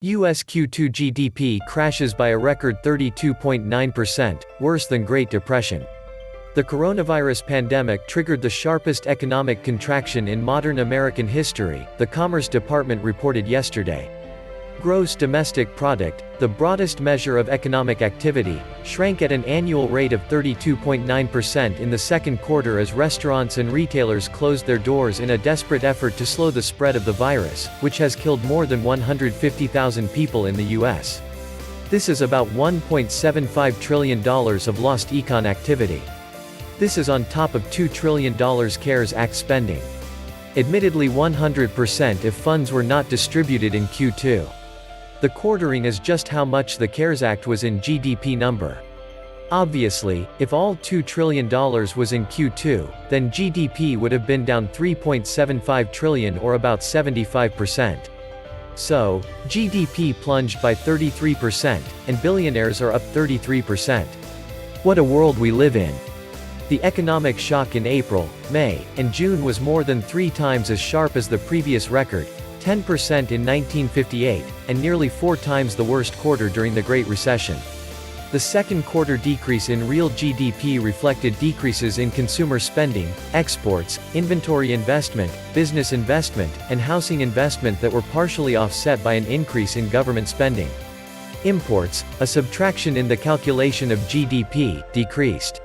US Q2 GDP crashes by a record 32.9%, worse than Great Depression. The coronavirus pandemic triggered the sharpest economic contraction in modern American history, the Commerce Department reported yesterday. Gross domestic product, the broadest measure of economic activity, shrank at an annual rate of 32.9% in the second quarter as restaurants and retailers closed their doors in a desperate effort to slow the spread of the virus, which has killed more than 150,000 people in the U.S. This is about $1.75 trillion of lost econ activity. This is on top of $2 trillion CARES Act spending. Admittedly 100% if funds were not distributed in Q2. The quartering is just how much the CARES Act was in GDP number. Obviously, if all $2 trillion was in Q2, then GDP would have been down $3.75 trillion or about 75%. So, GDP plunged by 33%, and billionaires are up 33%. What a world we live in. The economic shock in April, May, and June was more than 3 times as sharp as the previous record, 10% in 1958, and nearly 4 times the worst quarter during the Great Recession. The second quarter decrease in real GDP reflected decreases in consumer spending, exports, inventory investment, business investment, and housing investment that were partially offset by an increase in government spending. Imports, a subtraction in the calculation of GDP, decreased.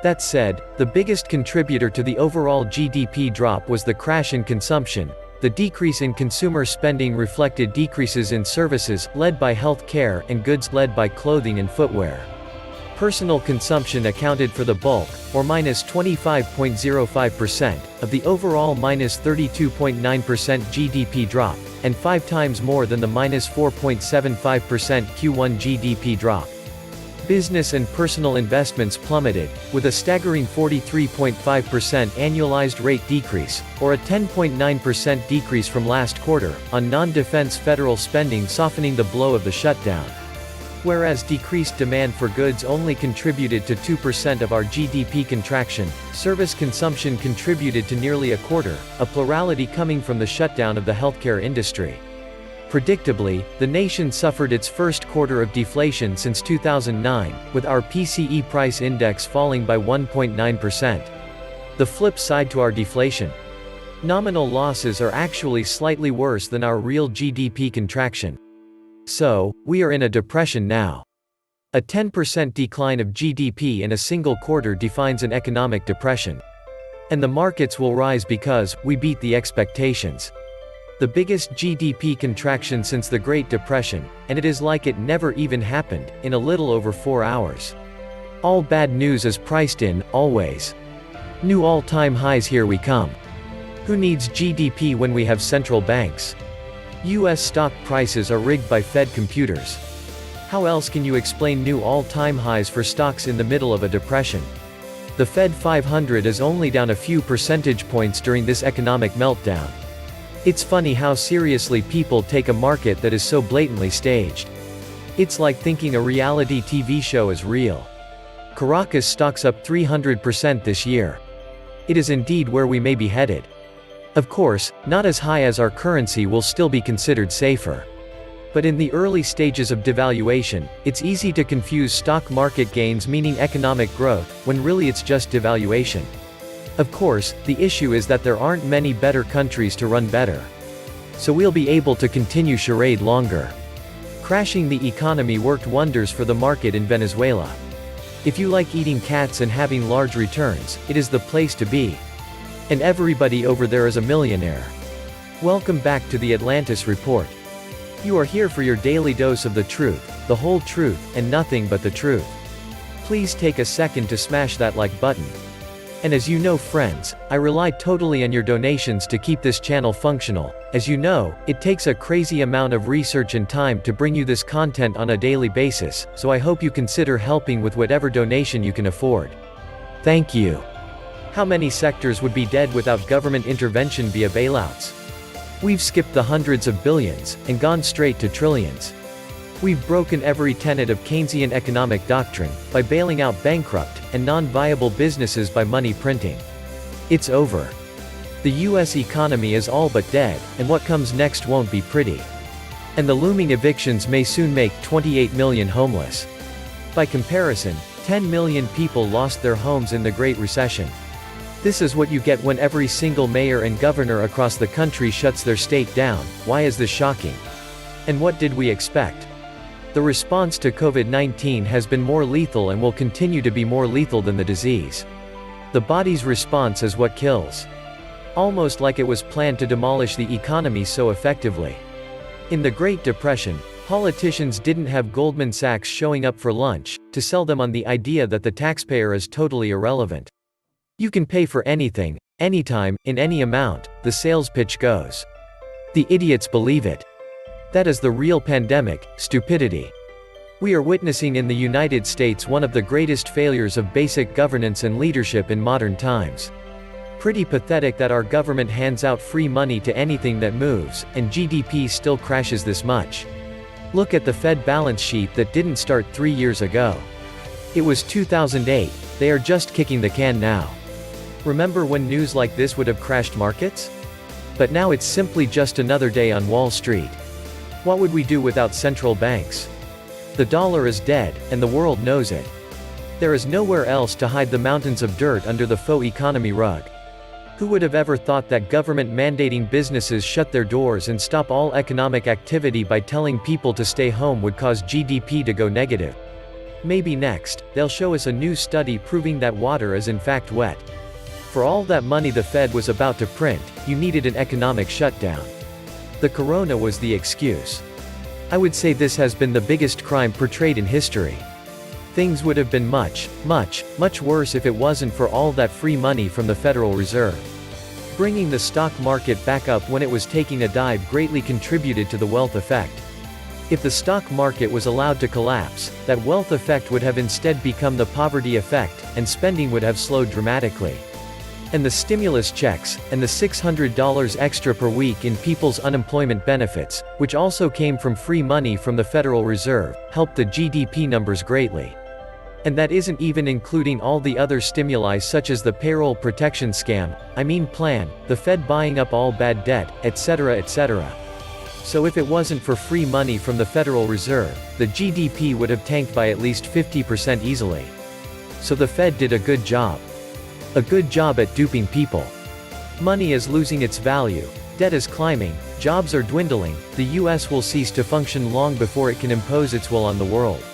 That said, the biggest contributor to the overall GDP drop was the crash in consumption. The decrease in consumer spending reflected decreases in services, led by health care, and goods, led by clothing and footwear. Personal consumption accounted for the bulk, or -25.05%, of the overall -32.9% GDP drop, and 5 times more than the -4.75% Q1 GDP drop. Business and personal investments plummeted, with a staggering 43.5% annualized rate decrease, or a 10.9% decrease from last quarter, on non-defense federal spending softening the blow of the shutdown. Whereas decreased demand for goods only contributed to 2% of our GDP contraction, service consumption contributed to nearly a quarter, a plurality coming from the shutdown of the healthcare industry. Predictably, the nation suffered its first quarter of deflation since 2009, with our PCE price index falling by 1.9%. The flip side to our deflation. Nominal losses are actually slightly worse than our real GDP contraction. So, we are in a depression now. A 10% decline of GDP in a single quarter defines an economic depression. And the markets will rise because we beat the expectations. The biggest GDP contraction since the Great Depression, and it is like it never even happened, in a little over 4 hours. All bad news is priced in, always. New all-time highs, here we come. Who needs GDP when we have central banks? US stock prices are rigged by Fed computers. How else can you explain new all-time highs for stocks in the middle of a depression? The Fed 500 is only down a few percentage points during this economic meltdown. It's funny how seriously people take a market that is so blatantly staged. It's like thinking a reality TV show is real. Caracas stocks up 300% this year. It is indeed where we may be headed. Of course, not as high as our currency will still be considered safer. But in the early stages of devaluation, it's easy to confuse stock market gains meaning economic growth, when really it's just devaluation. Of course, the issue is that there aren't many better countries to run better. So we'll be able to continue charade longer. Crashing the economy worked wonders for the market in Venezuela. If you like eating cats and having large returns, it is the place to be. And everybody over there is a millionaire. Welcome back to the Atlantis Report. You are here for your daily dose of the truth, the whole truth, and nothing but the truth. Please take a second to smash that like button. And as you know, friends, I rely totally on your donations to keep this channel functional. As you know, it takes a crazy amount of research and time to bring you this content on a daily basis, so I hope you consider helping with whatever donation you can afford. Thank you. How many sectors would be dead without government intervention via bailouts? We've skipped the hundreds of billions, and gone straight to trillions. We've broken every tenet of Keynesian economic doctrine, by bailing out bankrupt, and non-viable businesses by money printing. It's over. The US economy is all but dead, and what comes next won't be pretty. And the looming evictions may soon make 28 million homeless. By comparison, 10 million people lost their homes in the Great Recession. This is what you get when every single mayor and governor across the country shuts their state down. Why is this shocking? And what did we expect? The response to COVID-19 has been more lethal and will continue to be more lethal than the disease. The body's response is what kills. Almost like it was planned to demolish the economy so effectively. In the Great Depression, politicians didn't have Goldman Sachs showing up for lunch, to sell them on the idea that the taxpayer is totally irrelevant. You can pay for anything, anytime, in any amount, the sales pitch goes. The idiots believe it. That is the real pandemic, stupidity. We are witnessing in the United States one of the greatest failures of basic governance and leadership in modern times. Pretty pathetic that our government hands out free money to anything that moves, and GDP still crashes this much. Look at the Fed balance sheet that didn't start 3 years ago. It was 2008, they are just kicking the can now. Remember when news like this would have crashed markets? But now it's simply just another day on Wall Street. What would we do without central banks? The dollar is dead, and the world knows it. There is nowhere else to hide the mountains of dirt under the faux economy rug. Who would have ever thought that government mandating businesses shut their doors and stop all economic activity by telling people to stay home would cause GDP to go negative? Maybe next, they'll show us a new study proving that water is in fact wet. For all that money the Fed was about to print, you needed an economic shutdown. The corona was the excuse. I would say this has been the biggest crime portrayed in history. Things would have been much, much, much worse if it wasn't for all that free money from the Federal Reserve. Bringing the stock market back up when it was taking a dive greatly contributed to the wealth effect. If the stock market was allowed to collapse, that wealth effect would have instead become the poverty effect, and spending would have slowed dramatically. And the stimulus checks, and the $600 extra per week in people's unemployment benefits, which also came from free money from the Federal Reserve, helped the GDP numbers greatly. And that isn't even including all the other stimuli such as the payroll protection scam, plan, the Fed buying up all bad debt, etc. etc. So if it wasn't for free money from the Federal Reserve, the GDP would have tanked by at least 50% easily. So the Fed did a good job. A good job at duping people. Money is losing its value, debt is climbing, jobs are dwindling, the US will cease to function long before it can impose its will on the world.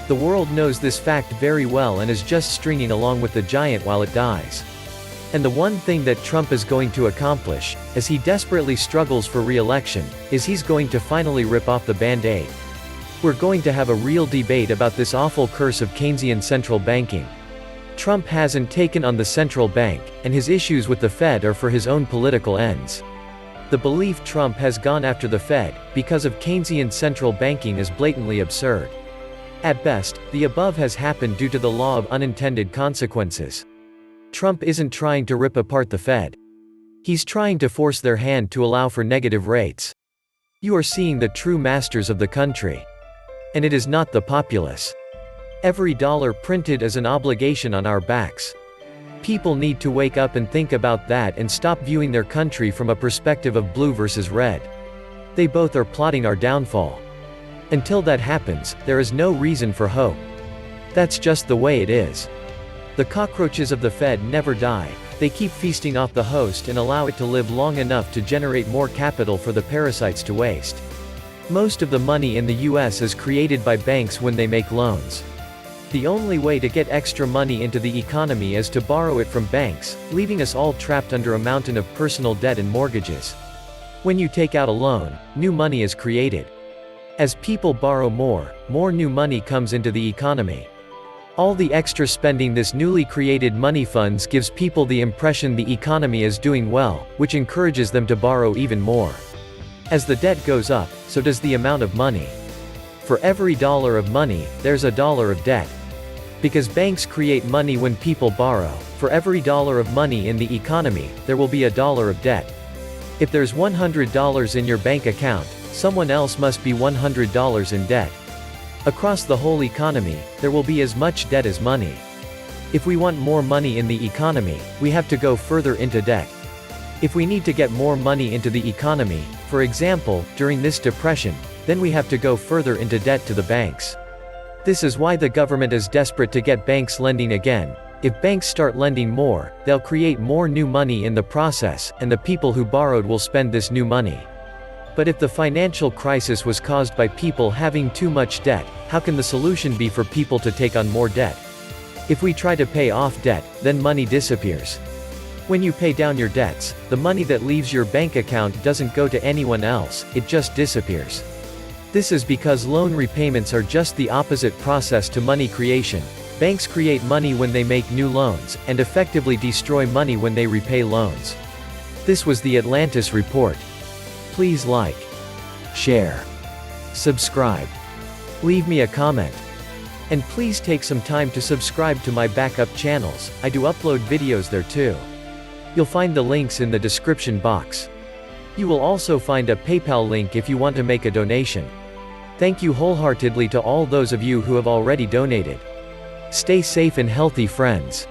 The world knows this fact very well and is just stringing along with the giant while it dies. And the one thing that Trump is going to accomplish, as he desperately struggles for re-election, is he's going to finally rip off the Band-Aid. We're going to have a real debate about this awful curse of Keynesian central banking. Trump hasn't taken on the central bank, and his issues with the Fed are for his own political ends. The belief Trump has gone after the Fed, because of Keynesian central banking is blatantly absurd. At best, the above has happened due to the law of unintended consequences. Trump isn't trying to rip apart the Fed. He's trying to force their hand to allow for negative rates. You are seeing the true masters of the country. And it is not the populace. Every dollar printed is an obligation on our backs. People need to wake up and think about that and stop viewing their country from a perspective of blue versus red. They both are plotting our downfall. Until that happens, there is no reason for hope. That's just the way it is. The cockroaches of the Fed never die. They keep feasting off the host and allow it to live long enough to generate more capital for the parasites to waste. Most of the money in the US is created by banks when they make loans. The only way to get extra money into the economy is to borrow it from banks, leaving us all trapped under a mountain of personal debt and mortgages. When you take out a loan, new money is created. As people borrow more new money comes into the economy. All the extra spending this newly created money funds gives people the impression the economy is doing well, which encourages them to borrow even more. As the debt goes up, so does the amount of money. For every dollar of money, there's a dollar of debt. Because banks create money when people borrow, for every dollar of money in the economy, there will be a dollar of debt. If there's $100 in your bank account, someone else must be $100 in debt. Across the whole economy, there will be as much debt as money. If we want more money in the economy, we have to go further into debt. If we need to get more money into the economy, for example, during this depression, then we have to go further into debt to the banks. This is why the government is desperate to get banks lending again. If banks start lending more, they'll create more new money in the process, and the people who borrowed will spend this new money. But if the financial crisis was caused by people having too much debt, how can the solution be for people to take on more debt? If we try to pay off debt, then money disappears. When you pay down your debts, the money that leaves your bank account doesn't go to anyone else, it just disappears. This is because loan repayments are just the opposite process to money creation. Banks create money when they make new loans, and effectively destroy money when they repay loans. This was the Atlantis Report. Please like, share, subscribe, leave me a comment. And please take some time to subscribe to my backup channels, I do upload videos there too. You'll find the links in the description box. You will also find a PayPal link if you want to make a donation. Thank you wholeheartedly to all those of you who have already donated. Stay safe and healthy, friends.